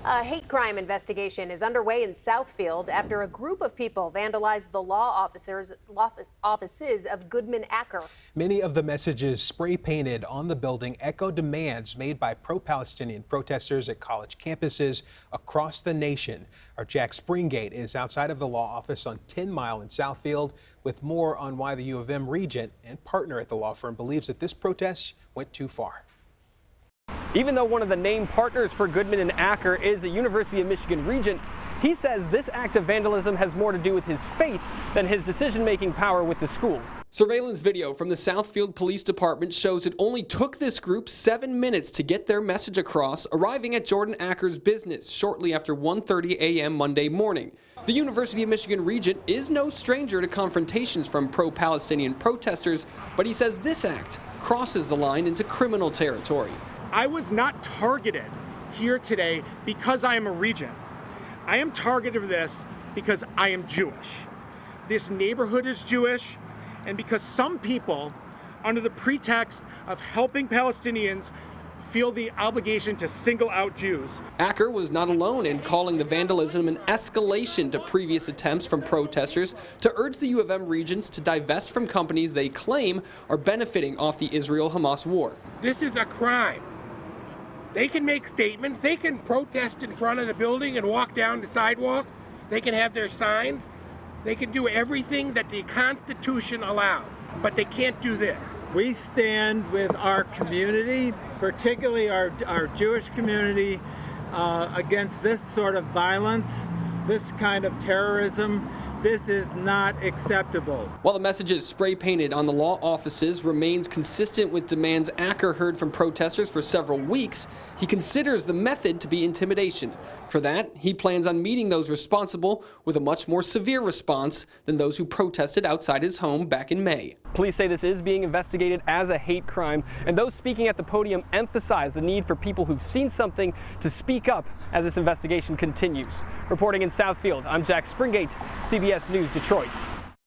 A hate crime investigation is underway in Southfield after a group of people vandalized the offices of Goodman-Acker. Many of the messages spray painted on the building echo demands made by pro-Palestinian protesters at college campuses across the nation. Our Jack Springate is outside of the law office on 10 Mile in Southfield with more on why the U of M regent and partner at the law firm believes that this protest went too far. Even though one of the named partners for Goodman-Acker is a University of Michigan regent, he says this act of vandalism has more to do with his faith than his decision-making power with the school. Surveillance video from the Southfield Police Department shows it only took this group 7 minutes to get their message across, arriving at Jordan-Acker's business shortly after 1:30 a.m. Monday morning. The University of Michigan regent is no stranger to confrontations from pro-Palestinian protesters, but he says this act crosses the line into criminal territory. I was not targeted here today because I am a regent. I am targeted for this because I am Jewish. This neighborhood is Jewish, and because some people, under the pretext of helping Palestinians, feel the obligation to single out Jews. Acker was not alone in calling the vandalism an escalation to previous attempts from protesters to urge the U of M regents to divest from companies they claim are benefiting off the Israel-Hamas war. This is a crime. They can make statements, they can protest in front of the building and walk down the sidewalk, they can have their signs, they can do everything that the Constitution allows, but they can't do this. We stand with our community, particularly our Jewish community, against this sort of violence, this kind of terrorism. This is not acceptable. While the messages spray painted on the law offices remains consistent with demands Acker heard from protesters for several weeks, he considers the method to be intimidation. For that, he plans on meeting those responsible with a much more severe response than those who protested outside his home back in May. Police say this is being investigated as a hate crime, and those speaking at the podium emphasize the need for people who've seen something to speak up as this investigation continues. Reporting in Southfield, I'm Jack Springate, CBS News Detroit.